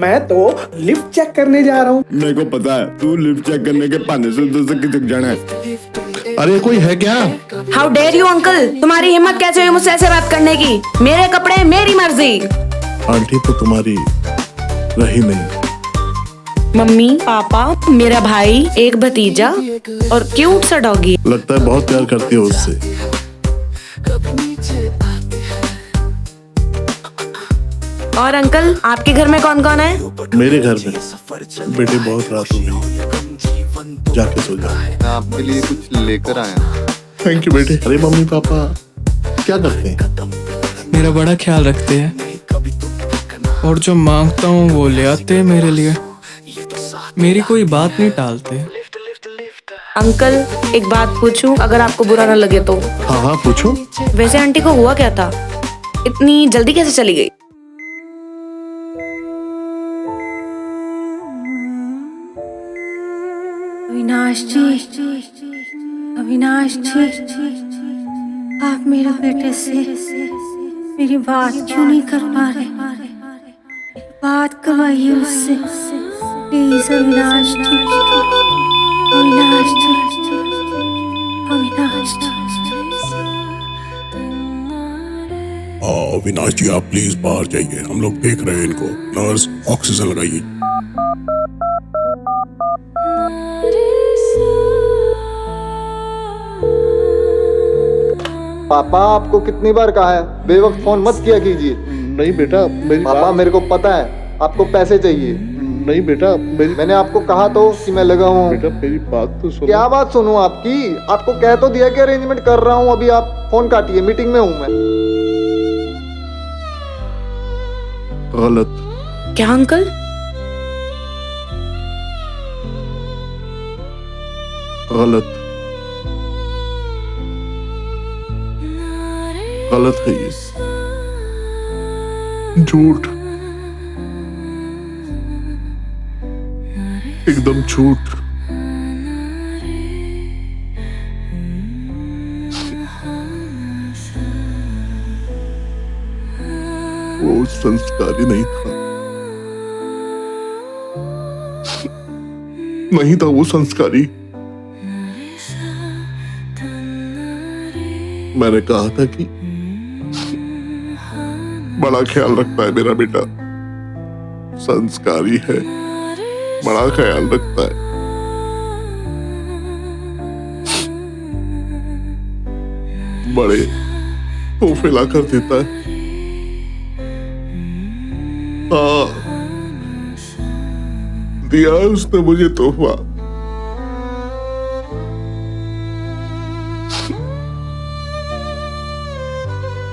मैं तो lift check करने जा रहा हूँ। मेरे को पता है तू लिफ्ट चेक करने के बहाने से उधर से खिसक जाना है। अरे कोई है क्या? हाउ डेयर यू अंकल, तुम्हारी हिम्मत कैसे हुई मुझसे ऐसे बात करने की? मेरे कपड़े मेरी मर्जी। आंटी तो तुम्हारी रही नहीं। मम्मी, पापा, मेरा भाई, एक भतीजा और क्यूट सा डॉगी। लगता है बहुत प्यार करती हो उससे। और अंकल, आपके घर में कौन कौन है? मेरे घर में बेटे बहुत रात हो गई, जाके सो जाओ। मैं आपके लिए कुछ लेकर आया। थैंक यू बेटे। अरे मम्मी पापा क्या करते हैं? मेरा बड़ा ख्याल रखते हैं और जो मांगता हूँ वो ले आते हैं मेरे लिए। मेरी कोई बात नहीं टालते। अंकल, एक बात पूछूं अगर आपको बुरा ना लगे तो? हाँ हाँ पूछो। वैसे आंटी को हुआ क्या था? इतनी जल्दी कैसे चली गई? अविनाश जी, अविनाश जी, आप मेरे बेटे से मेरी बात क्यों नहीं कर पा रहे? बात करवाइए उससे प्लीज। अविनाश जी, अविनाश जी, अविनाश जी। अविनाश जी आप प्लीज बाहर जाइए, हम लोग देख रहे हैं इनको। नर्स ऑक्सीजन लगाइए। पापा आपको कितनी बार कहा है बेवक्त फोन मत किया कीजिए। नहीं बेटा मेरी पापा मेरे को पता है आपको पैसे चाहिए। नहीं बेटा मैंने आपको कहा तो कि मैं लगा हूँ। बेटा मेरी बात तो सुनो। क्या बात सुनूं आपकी? आपको कह तो दिया कि अरेंजमेंट कर रहा हूँ, अभी आप फोन काटिए, मीटिंग में हूँ मैं। गलत। क्या अंकल? गलत गलत है ये। झूठ, एकदम झूठ। वो संस्कारी नहीं था, नहीं था वो संस्कारी। मैंने कहा था कि बड़ा ख्याल रखता है मेरा बेटा, संस्कारी है, बड़ा ख्याल रखता है। बड़े तोहफे ला कर देता है। हाँ, दिया है उसने मुझे तोहफा।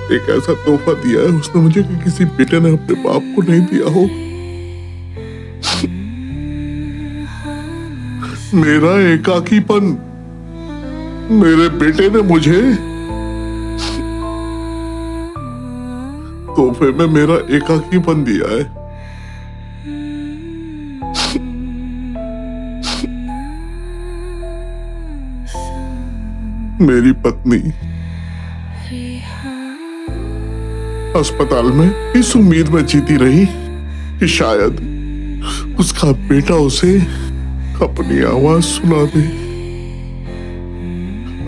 एक ऐसा तोहफा दिया है उसने मुझे कि किसी बेटे ने अपने बाप को नहीं दिया हो। मेरा एकाकीपन मेरे बेटे ने मुझे तोहफे में मेरा एकाकीपन दिया है। मेरी पत्नी अस्पताल में इस उम्मीद में जीती रही कि शायद उसका बेटा उसे अपनी आवाज सुना दे।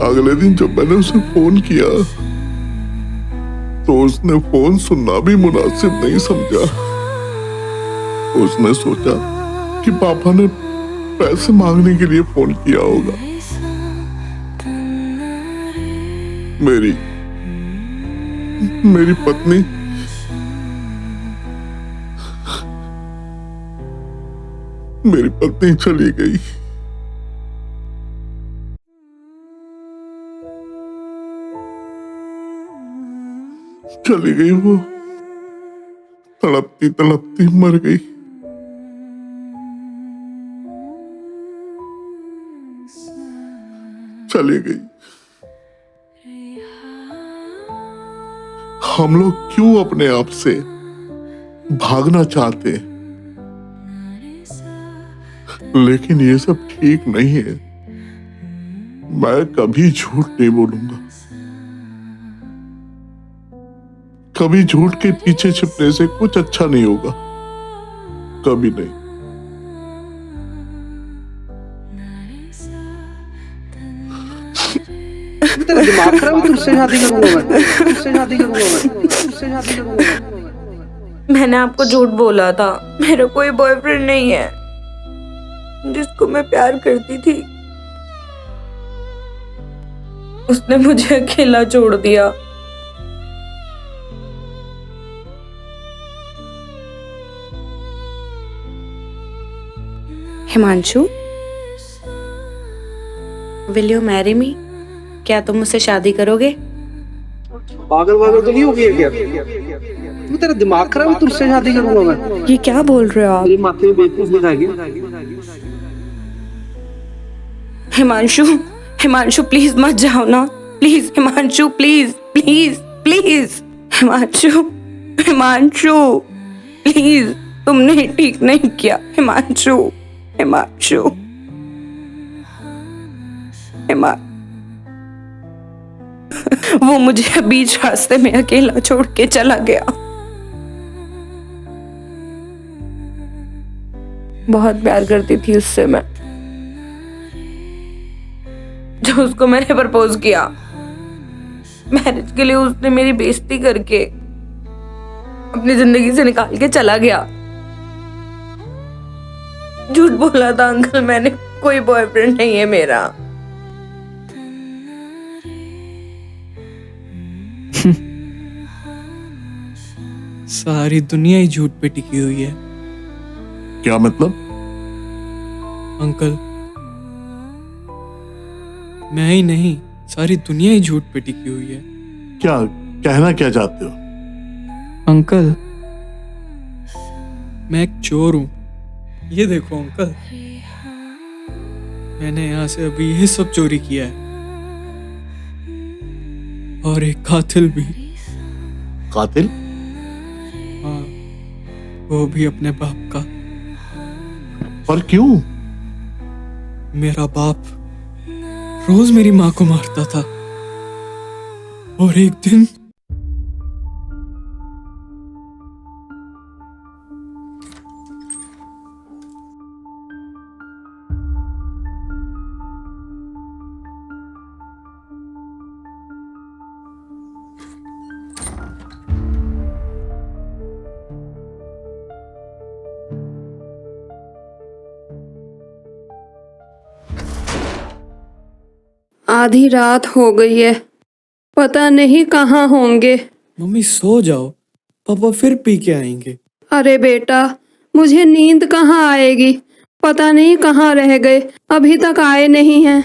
अगले दिन जब मैंने उसे फोन किया तो उसने फोन सुनना भी मुनासिब नहीं समझा। उसने सोचा कि पापा ने पैसे मांगने के लिए फोन किया होगा। मेरी पत्नी चली गई। चली गई, वो तड़पती तड़पती मर गई। चली गई। हम लोग क्यों अपने आप से भागना चाहते हैं? लेकिन ये सब ठीक नहीं है। मैं कभी झूठ नहीं बोलूंगा। कभी झूठ के पीछे छिपने से कुछ अच्छा नहीं होगा। कभी नहीं। तेरा दिमाग खराब है, तुझसे शादी करूंगा मैं, तुझसे शादी करूंगा मैं, तुझसे शादी करूंगा मैं। मैंने आपको झूठ बोला था, मेरा कोई बॉयफ्रेंड नहीं है जिसको मैं प्यार करती थी। उसने मुझे अकेला छोड़ दिया। Himanshu, will you marry me? क्या तुम मुझसे शादी करोगे? पागल वागल तो नहीं हो गया क्या? तू, तेरा दिमाग खराब है, तुझसे शादी करूंगा मैं। ये क्या बोल रहे हो आप? तेरी माथे में बेवकूफ लिखा गया। हिमांशु, हिमांशु प्लीज मत जाओ ना, please Himanshu, please please please Himanshu, Himanshu please, तुमने ठीक नहीं किया हिमांशु, हिमांशु, वो मुझे बीच रास्ते में अकेला छोड़ के चला गया। बहुत प्यार करती थी उससे मैं, जो उसको मैंने प्रपोज किया, मैरिज के लिए उसने मेरी बेइज्जती करके अपनी जिंदगी से निकाल के चला गया। झूठ बोला था अंकल मैंने, कोई बॉयफ्रेंड नहीं है मेरा। सारी दुनिया ही झूठ पे टिकी हुई है क्या मतलब? अंकल। मैं ही नहीं, सारी दुनिया ही झूठ पे टिकी हुई है। क्या कहना क्या चाहते हो? अंकल, मैं एक चोर हूं। ये देखो अंकल, मैंने यहां से अभी ये सब चोरी किया है, और एक कातिल भी। कातिल? हाँ, वो भी अपने बाप का। पर क्यों? मेरा बाप रोज मेरी माँ को मारता था, और एक दिन आधी रात हो गई है, पता नहीं कहाँ होंगे। मम्मी सो जाओ, पापा फिर पी के आएंगे। अरे बेटा, मुझे नींद कहाँ आएगी, पता नहीं कहाँ रह गए, अभी तक आए नहीं हैं।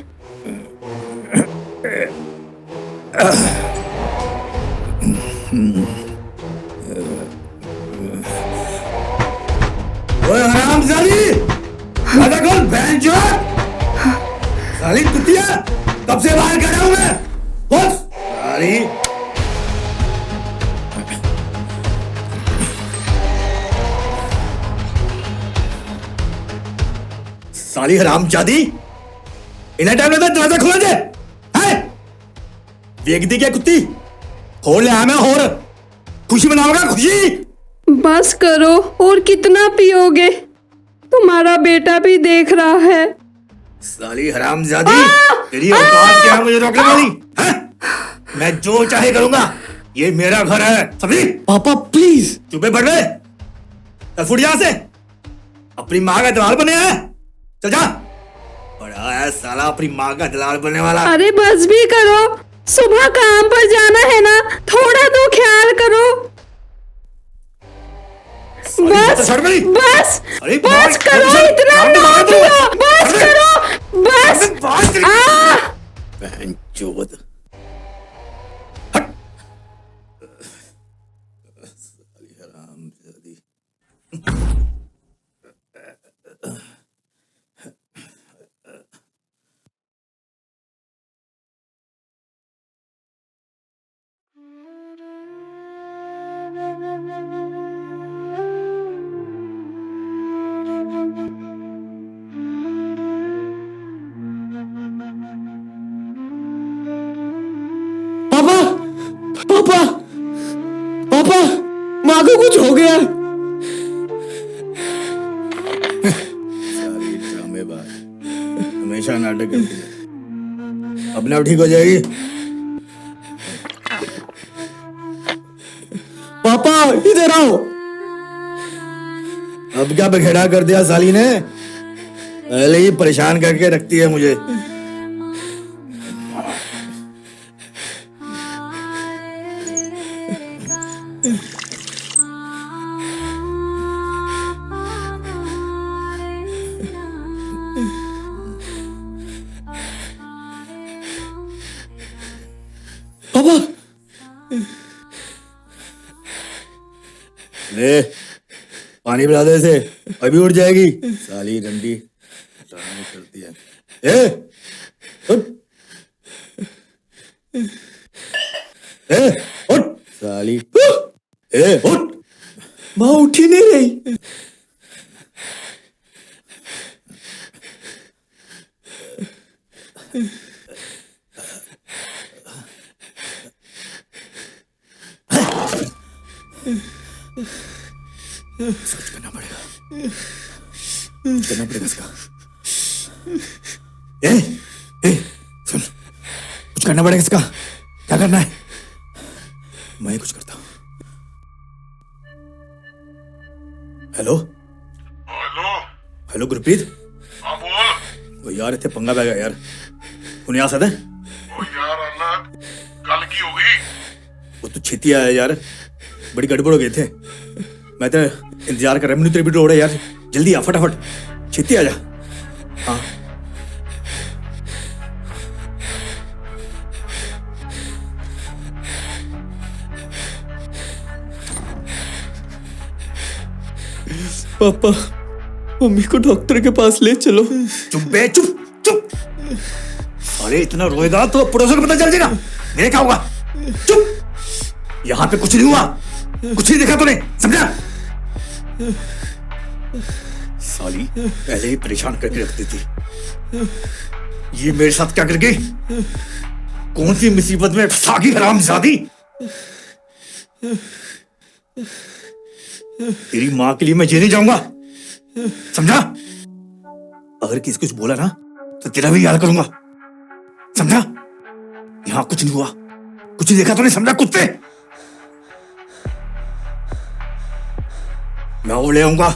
ओए हरामजादी, दादा कौन बहनचोद? साली कुत्तिया, कब से बाहर खड़ा हूं मैं? बोल साली। साली हरामजादी, इन्हें टाइम लगता है दरवाजा खोल दे। हैं? देख दी क्या कुत्ती? खोल ले आया मैं, और खुशी मनाऊंगा, खुशी। बस करो, और कितना पियोगे? तुम्हारा बेटा भी देख रहा है। साली हरामजादी, तेरी औकात क्या है मुझे रोकने वाली? हैं? मैं जो चाहे करूंगा, ये मेरा घर है, समझी? पापा प्लीज। चुपे पड़ गए, चल फुट यहां से। अपनी माँ का दलाल बने हैं, चल जा। बड़ा है साला अपनी माँ का दलाल बनने वाला। अरे बस भी करो, सुबह काम पर जाना है ना, थोड़ा तो ख्याल करो। बस बस बस करो, इतना ना पियो, बस करो, बस। बहनचोद। साली हरामजादी। सारी ड्रामेबाज, हमेशा नाटक करती है। अपने आप ठीक हो जाएगी। पापा इधर आओ। अब क्या बखेड़ा कर दिया साली ने, पहले ही परेशान करके रखती है मुझे। पापा ले पानी पिला दे इसे, अभी उठ जाएगी साली गंदी करती है। ए उठ, उठ साली, उठ। माँ उठी नहीं रही। कुछ करना पड़ेगा, करना पड़ेगा इसका। सुन, कुछ करना पड़ेगा इसका। क्या करना है? मैं कुछ करता हूँ। Hello hello Gurpreet. हाँ बोल। वो यार इतने पंगा पै गया यार, उन्हें आ सकता है? ओ यार अलग कल की हो गई। वो तो छेती आया यार, बड़ी गड़बड़ हो गए थे। मैं तो इंतजार कर रहा हूँ, तेरी भी रोड है यार, जल्दी आ फटाफट, छेती आ जा। हाँ पापा मम्मी को डॉक्टर के पास ले चलो। चुप बे, चुप चुप। अरे इतना रोएगा तो पड़ोसों को पता चल जाएगा, मेरे क्या होगा। चुप, यहाँ पे कुछ नहीं हुआ, कुछ नहीं देखा तूने, समझा? साली पहले ही परेशान करके रखती थी, ये मेरे साथ क्या कर गई? कौन सी मुसीबत में फंसा गई हरामजादी। तेरी माँ के लिए मैं जेल जाऊंगा, समझा? अगर किसी कुछ बोला ना तो तेरा भी याद करूंगा, समझा? यहाँ कुछ नहीं हुआ, कुछ नहीं देखा तूने, समझा? कुत्ते, मैं वो ले आऊंगा।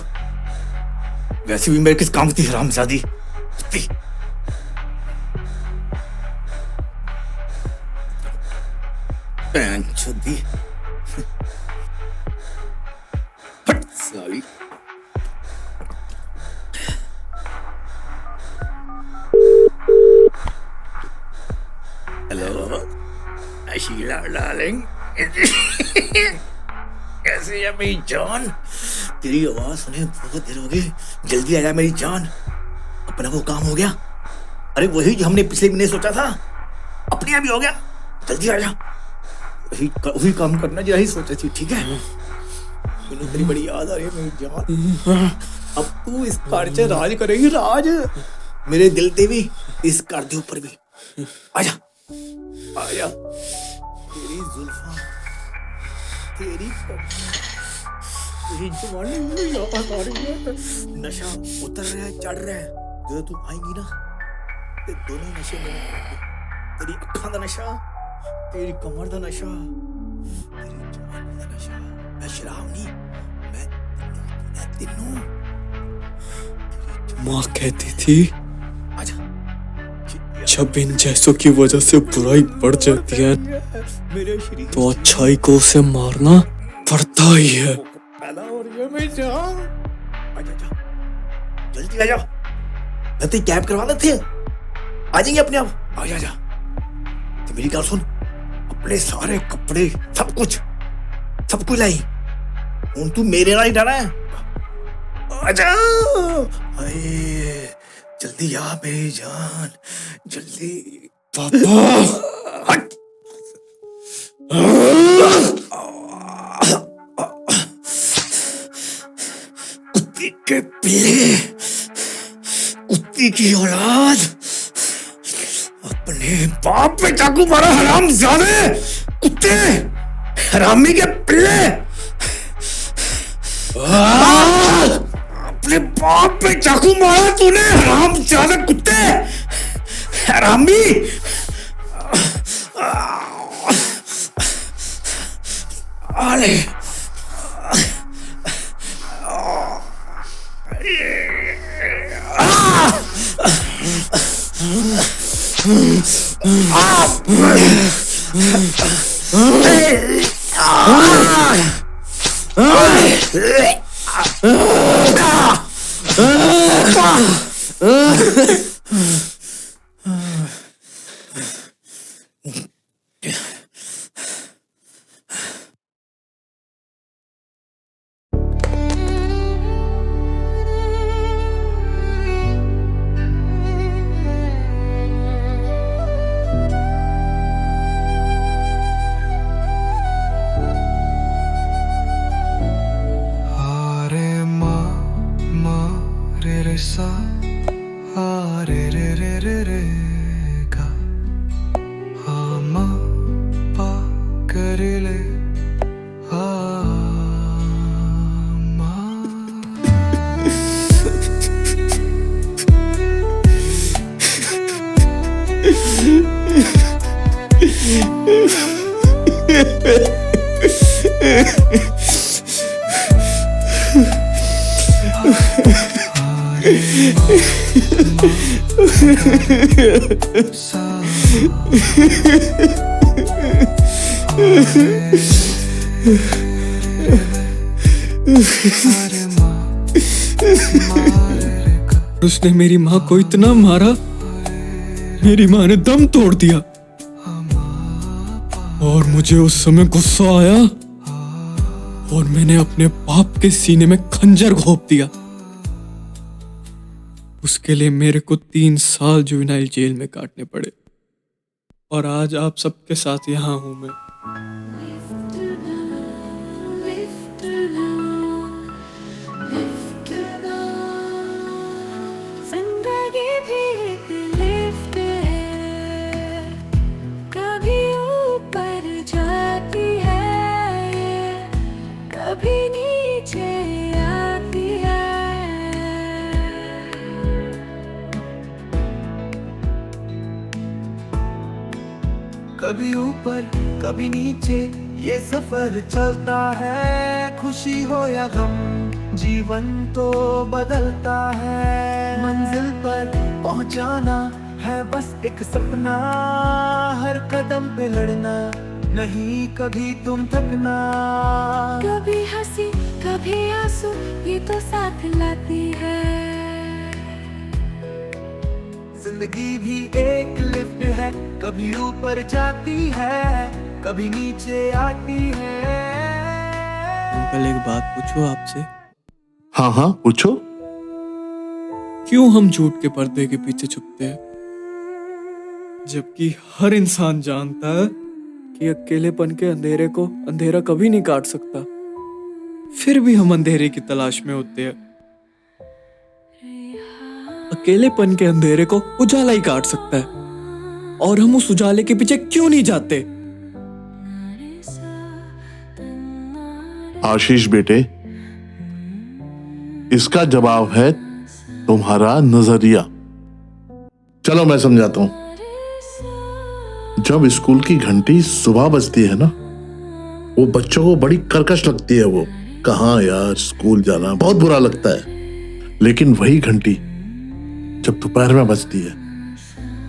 वैसे भी मेरे किस काम की हरामजादी कुत्ती। पैंचोदी, हट साली। हेलो शीला डार्लिंग, कैसी है मेरी जान? तेरी आवाज सुने बहुत देर हो गई, जल्दी आ जा मेरी जान। अपना वो काम हो गया, अरे वही जो हमने पिछले महीने सोचा था, अपने आप ही हो गया। जल्दी आ जा, वही काम करना जो यही सोचा थी, ठीक है? मैंने तेरी बड़ी याद आ रही है मेरी जान। अब तू इस घर से राज करेगी, राज मेरे दिल पे भी, इस घर के ऊपर भी। आजा आजा, तेरी जुल्फा, तेरी जवानी में याद आ रही है। नशा उतर रहा है, चढ़ रहा है, जो तू आएगी ना ते दोनों नशे मेरे होंगे। तेरी अखां दा नशा, तेरी कमर दा नशा, तेरी जवानी दा नशा। मैं शराब नहीं, मैं तीनों। माँ कहती थी आजा, जब इन जैसों की वजह से बुराई बढ़ जाती है मेरे शरीर तो अच्छाई को उसे मारना पड़ता ही है। पैदा हो रही है मेरी जान। आजा जा, जल्दी आजा, मैं तेरी कैब करवा देते हैं, आ जाएंगे अपने आप। आजा आजा, तो मेरी बात सुन, अपने सारे कपड़े सब कुछ लाई, हूं तू मेरे नाल ही जाना है। आजा, जल्दी आ मेरी जान, जल्दी। पापा हट, कुत्ती के पिल्ले, कुत्ती की औलाद, अपने बाप पे चाकू मारा हरामजादे, कुत्ते, हरामी के पिल्ले। अपने बाप पे चाकू मारा तूने, हरामजादा कुत्ते, हरामी। अरे उसने मेरी माँ को इतना मारा, मेरी माँ ने दम तोड़ दिया और मुझे उस समय गुस्सा आया और मैंने अपने बाप के सीने में खंजर घोंप दिया। उसके लिए मेरे को 3 साल जुवेनाइल जेल में काटने पड़े और आज आप सबके साथ यहाँ हूं मैं। कभी ऊपर कभी नीचे ये सफर चलता है, खुशी हो या गम जीवन तो बदलता है। मंजिल पर पहुंचाना है बस एक सपना, हर कदम पे लड़ना नहीं कभी तुम थकना। कभी हंसी कभी आंसू ये तो साथ लाती है। जिंदगी भी एक लिफ्ट है, कभी ऊपर जाती है कभी नीचे आती है। अंकल एक बात पूछो आपसे? हाँ हाँ पूछो। क्यों हम झूठ के पर्दे के पीछे छुपते हैं, जबकि हर इंसान जानता है कि अकेलेपन के अंधेरे को अंधेरा कभी नहीं काट सकता, फिर भी हम अंधेरे की तलाश में होते हैं। अकेलेपन के अंधेरे को उजाला ही काट सकता है और हम उस उजाले के पीछे क्यों नहीं जाते? आशीष बेटे, इसका जवाब है तुम्हारा नजरिया। चलो मैं समझाता हूं। जब स्कूल की घंटी सुबह बजती है ना, वो बच्चों को बड़ी कर्कश लगती है। वो कहाँ यार, स्कूल जाना बहुत बुरा लगता है। लेकिन वही घंटी जब दोपहर में बजती है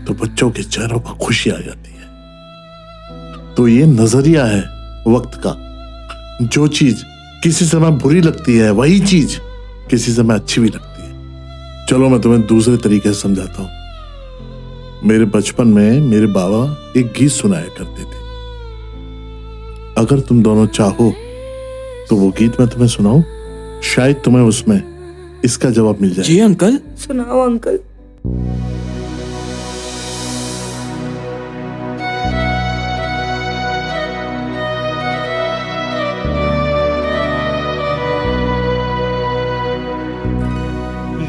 तो बच्चों के चेहरों पर खुशी आ जाती है। तो ये नजरिया है वक्त का। जो चीज किसी समय बुरी लगती है, वही चीज किसी समय अच्छी भी लगती है। चलो मैं तुम्हें दूसरे तरीके से समझाता हूं। मेरे बचपन में मेरे बाबा एक गीत सुनाया करते थे। अगर तुम दोनों चाहो तो वो गीत मैं तुम्हें सुनाऊं, शायद तुम्हें उसमें इसका जवाब मिल जाए। जी अंकल। सुनाओ अंकल।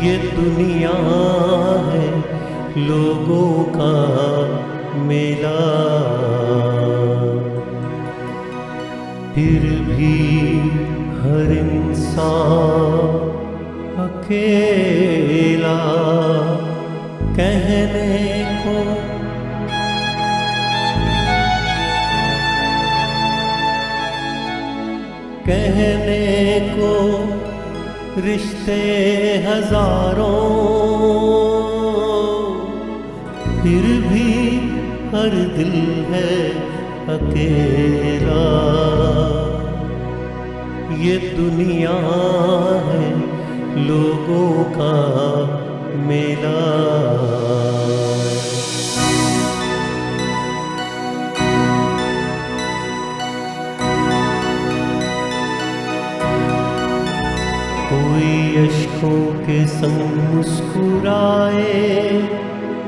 ये दुनिया है लोगों का मेला, फिर भी हर इंसान अकेला कहने को रिश्ते हजारों, फिर भी हर दिल है अकेला। ये दुनिया है लोगों का मेला। कोई अश्कों के संग मुस्कुराए,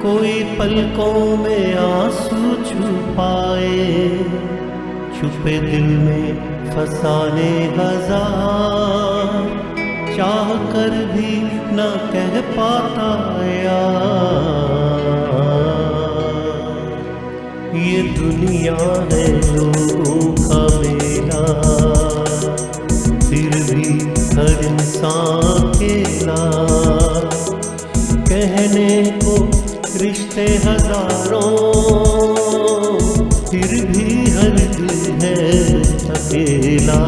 कोई पलकों में आंसू छुपाए, छुपे दिल में फसाने हजार, चाह कर भी न कह पाता यार। ये दुनिया है लोगों का मेला, फिर भी हर इंसान अकेला कहने को रिश्ते हजारों, फिर भी हर दिल है अकेला।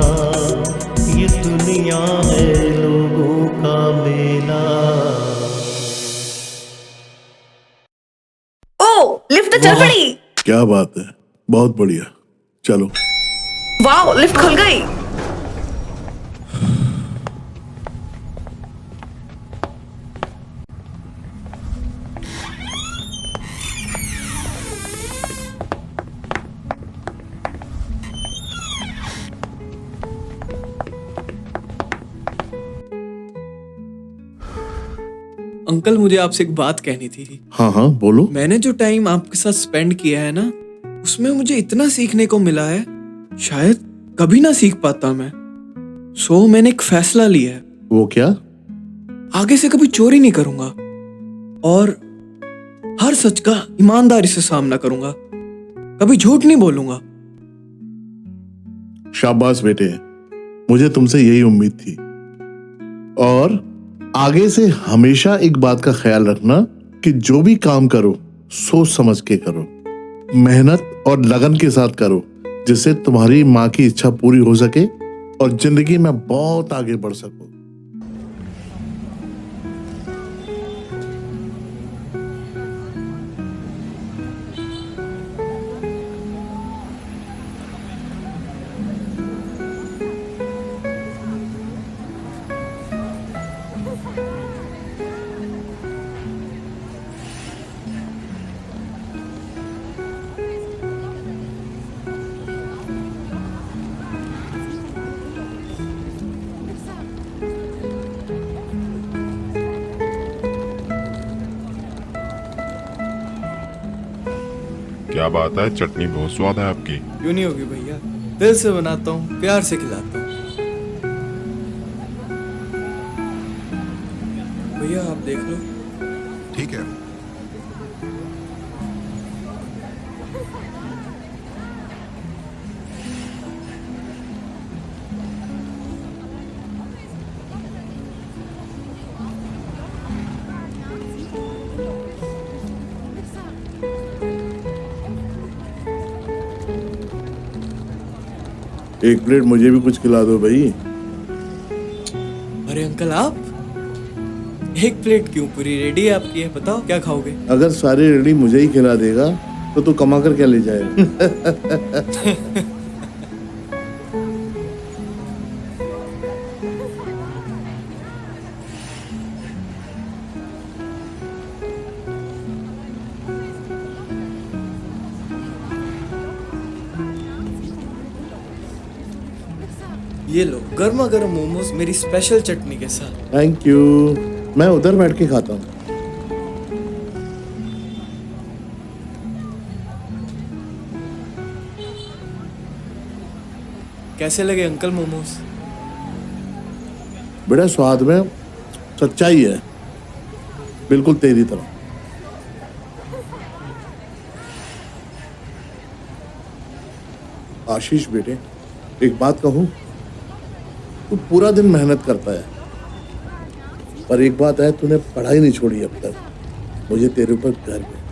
ये दुनिया है लोगों का मेला। ओ लिफ्ट चल पड़ी। क्या बात है, बहुत बढ़िया, चलो। वाह, लिफ्ट खुल गई। अंकल, मुझे आपसे एक बात कहनी थी। हाँ हाँ बोलो। मैंने जो टाइम आपके साथ स्पेंड किया है ना, उसमें मुझे इतना सीखने को मिला है, शायद कभी ना सीख पाता मैं। सो मैंने एक फैसला लिया है। वो क्या? आगे से कभी चोरी नहीं करूंगा और हर सच का ईमानदारी से सामना करूंगा, कभी झूठ नहीं बोलूंगा। शाबाश बेटे, मुझे तुमसे यही उम्मीद थी। और आगे से हमेशा एक बात का ख्याल रखना कि जो भी काम करो सोच समझ के करो, मेहनत और लगन के साथ करो, जिससे तुम्हारी माँ की इच्छा पूरी हो सके और जिंदगी में बहुत आगे बढ़ सको। क्या बात है, चटनी बहुत स्वाद है आपकी। क्यों नहीं होगी भैया, दिल से बनाता हूँ, प्यार से खिलाता हूँ। भैया आप देख लो। ठीक है। एक प्लेट मुझे भी कुछ खिला दो भाई। अरे अंकल, आप एक प्लेट क्यों, पूरी रेडी है आपकी है, बताओ क्या खाओगे? अगर सारी रेडी मुझे ही खिला देगा तो तू कमा कर क्या ले जाएगा? ये लो गर्मा गर्म मोमोज मेरी स्पेशल चटनी के साथ। थैंक यू, मैं उधर बैठ के खाता हूँ। कैसे लगे अंकल मोमोज? बड़ा स्वाद में सच्चाई है, बिल्कुल तेरी तरह। आशीष बेटे, एक बात कहूँ, तू पूरा दिन मेहनत करता है, पर एक बात है, तूने पढ़ाई नहीं छोड़ी अब तक। मुझे तेरे ऊपर गर्व है।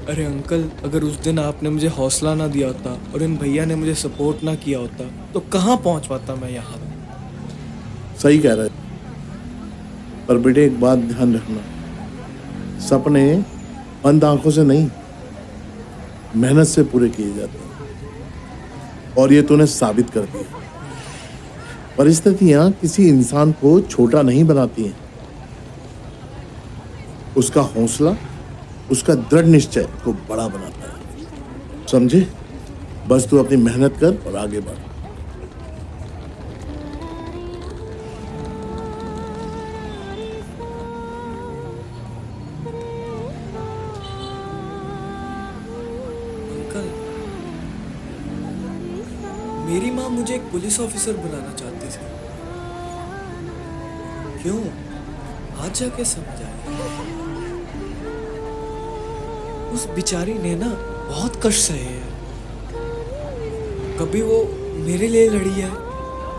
अरे अंकल, अगर उस दिन आपने मुझे हौसला ना दिया होता और इन भैया ने मुझे सपोर्ट ना किया होता तो कहाँ पहुँच पाता मैं यहाँ। सही कह रहा है, पर बेटे एक बात ध्यान रखना, सपने बंद आंखों से नहीं, मेहनत से पूरे किए जाते हैं, और ये तूने साबित कर दिया। परिस्थितियां किसी इंसान को छोटा नहीं बनाती हैं, उसका हौसला, उसका दृढ़ निश्चय को बड़ा बनाता है। समझे? बस तू अपनी मेहनत कर और आगे बढ़। अंकल, मेरी माँ मुझे एक पुलिस ऑफिसर बनाना चाहती थी। क्यों? आज जाके समझ आया। उस बेचारी ने ना बहुत कष्ट सहे हैं। कभी वो मेरे लिए लड़ी है,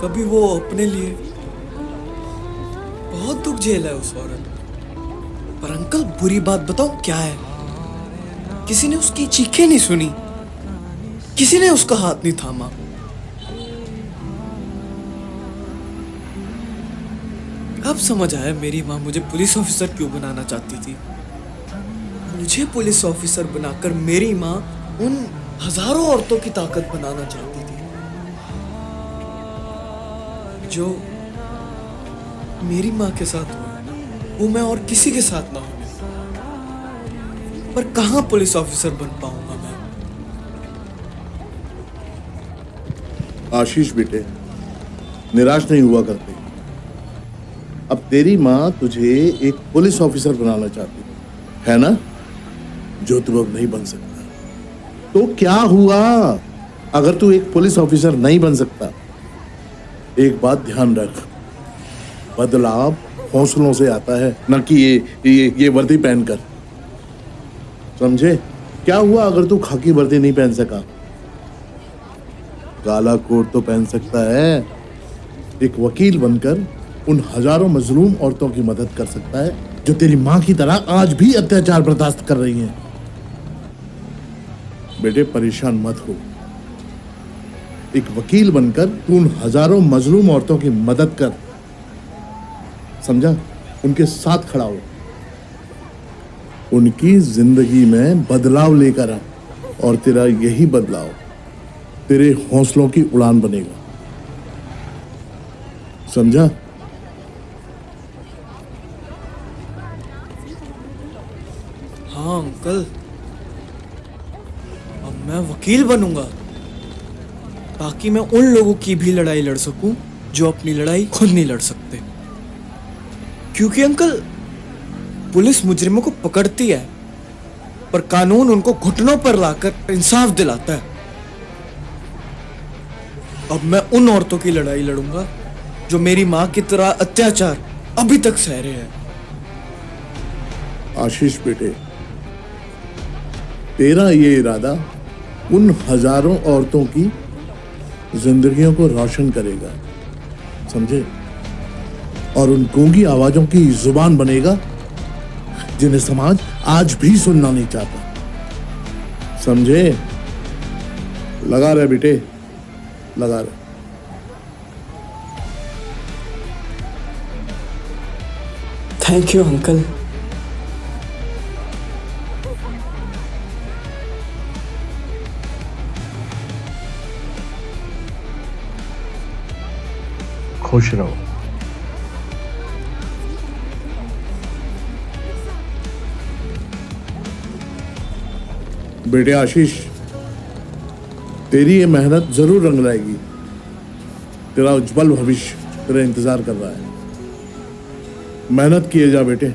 कभी वो अपने लिए। बहुत दुख झेला है उस औरत ने। पर अंकल, बुरी बात बताऊं क्या है? किसी ने उसकी चीखें नहीं सुनी, किसी ने उसका हाथ नहीं थामा। अब समझ आया मेरी माँ मुझे पुलिस ऑफिसर क्यों बनाना चाहती थी। मुझे पुलिस ऑफिसर बनाकर मेरी माँ उन हजारों औरतों की ताकत बनाना चाहती थी जो मेरी माँ के साथ हुआ, वो मैं और किसी के साथ ना हो। पर कहाँ पुलिस ऑफिसर बन पाऊंगा मैं? आशीष बेटे, निराश नहीं हुआ करते। अब तेरी माँ तुझे एक पुलिस ऑफिसर बनाना चाहती है ना, जो तू अब नहीं बन सकता। तो क्या हुआ अगर तू एक पुलिस ऑफिसर नहीं बन सकता? एक बात ध्यान रख, बदलाव हौसलों से आता है, न कि ये वर्दी पहनकर। समझे? क्या हुआ अगर तू खाकी वर्दी नहीं पहन सका? काला कोट तो पहन सकता है। एक वकील बनकर उन हजारों मजलूम औरतों की मदद कर सकता है जो तेरी मां की तरह आज भी अत्याचार बर्दाश्त कर रही हैं। बेटे परेशान मत हो, एक वकील बनकर तू उन हजारों मजलूम औरतों की मदद कर, समझा? उनके साथ खड़ा हो, उनकी जिंदगी में बदलाव लेकर आ, और तेरा यही बदलाव तेरे हौसलों की उड़ान बनेगा। समझा? हाँ अंकल, अब मैं वकील बनूंगा ताकि मैं उन लोगों की भी लड़ाई लड़ सकूं जो अपनी लड़ाई खुद नहीं लड़ सकते। क्योंकि अंकल, पुलिस मुजरिमों को पकड़ती है पर कानून उनको घुटनों पर लाकर इंसाफ दिलाता है। अब मैं उन औरतों की लड़ाई लड़ूंगा जो मेरी मां की तरह अत्याचार अभी तक सह रहे हैं। आशीष बेटे, तेरा ये इरादा उन हजारों औरतों की जिंदगियों को रोशन करेगा, समझे? और उन गूंगी आवाजों की जुबान बनेगा जिन्हें समाज आज भी सुनना नहीं चाहता। समझे? लगा रहे बेटे, लगा रहे। Thank you uncle. खुश रहो। बेटे आशीष, तेरी ये मेहनत जरूर रंग लाएगी। तेरा उज्जवल भविष्य तेरा इंतजार कर रहा है। मेहनत किए जा बेटे,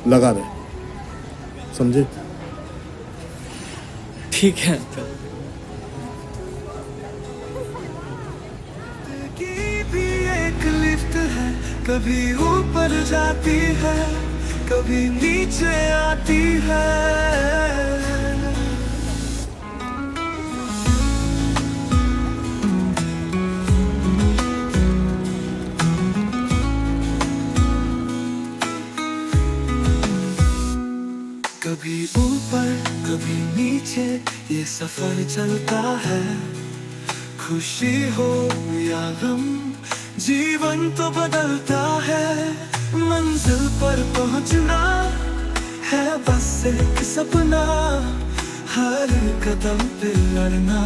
लगा रहे, समझे? ठीक है अंकल। भी एक लिफ्ट है, कभी ऊपर जाती है, कभी नीचे आती है। कभी ऊपर कभी नीचे ये सफर चलता है, खुशी हो या गम जीवन तो बदलता है। मंजिल पर पहुंचना है बस एक सपना, हर कदम पे लड़ना,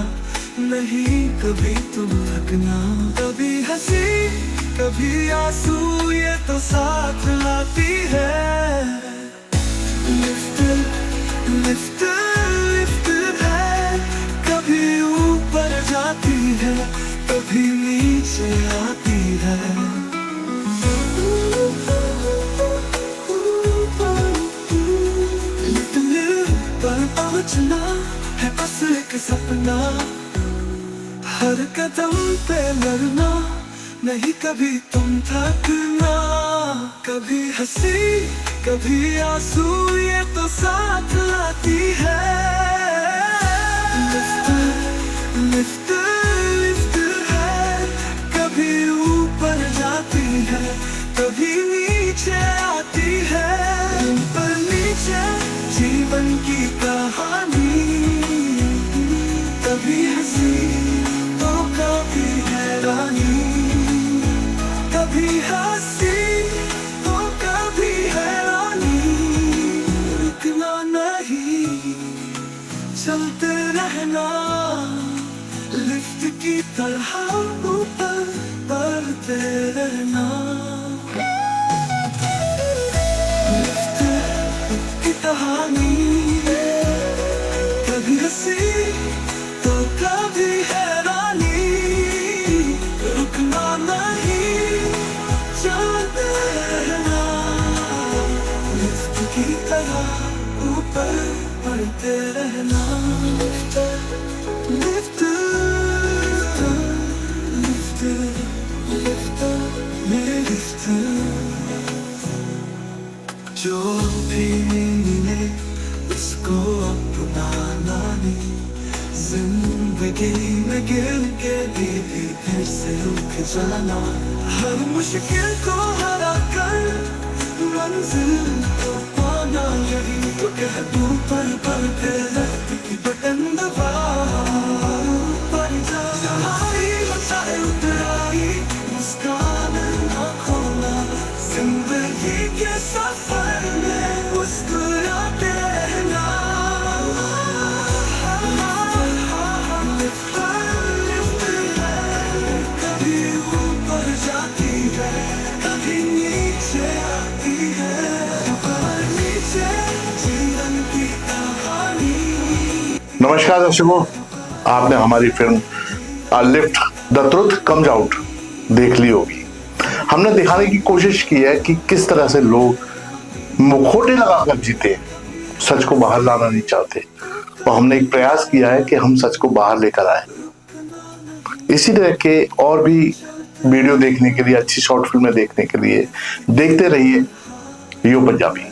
नहीं कभी तुम थकना। कभी हंसी कभी आंसू ये तो साथ लाती है। लिफ्ट लिफ्ट लिफ्ट है, कभी ऊपर जाती है कभी नीचे आती है। लिफ्ट पर पहुंचना है बस एक सपना, हर कदम पे लड़ना, नहीं कभी तुम थकना। कभी हंसी कभी आंसू ये तो साथ लाती है। लिफ्ट लिफ्ट लिफ्ट है, कभी ऊपर जाती है कभी नीचे आती है। ऊपर नीचे जीवन की कहानी, कभी हंसी तो कभी हैरानी, कभी हंसी तो कभी हैरानी। रुकना नहीं चलते रहना, लिफ्ट की तरह ऊपर बढ़ते रहना। लिफ्ट की कहानी, कभी हंसी तो कभी हैरानी, रुकना नहीं चलते रहना, लिफ्ट की तरह ऊपर बढ़ते रहना। लिफ्ट लिफ्ट लिफ्ट लिफ्ट मेरे लिफ्ट। जो भी मिले उसको अपनाना नहीं, जिंदगी में गिर के भी फिर से उठ जाना। हर मुश्किल को हरा कर मंजिल को पाना, यही तो कहता हूँ पर बटन दबा पर जा। चढ़ाई बचाए उतराई मुस्कान ना खोना, जिंदगी के सफर में मुस्कुराते रहना। कभी ऊपर जाती है कभी नीचे आती है, ऊपर नीचे जीवन की कहानी। नमस्कार दर्शकों, आपने हमारी film lift the truth comes out देख ली होगी। हमने दिखाने की कोशिश की है कि किस तरह से लोग मुखौटे लगाकर जीते, सच को बाहर लाना नहीं चाहते, और हमने एक प्रयास किया है कि हम सच को बाहर लेकर आए। इसी तरह के और भी वीडियो देखने के लिए, अच्छी शॉर्ट फिल्में देखने के लिए देखते रहिए यो पंजाबी।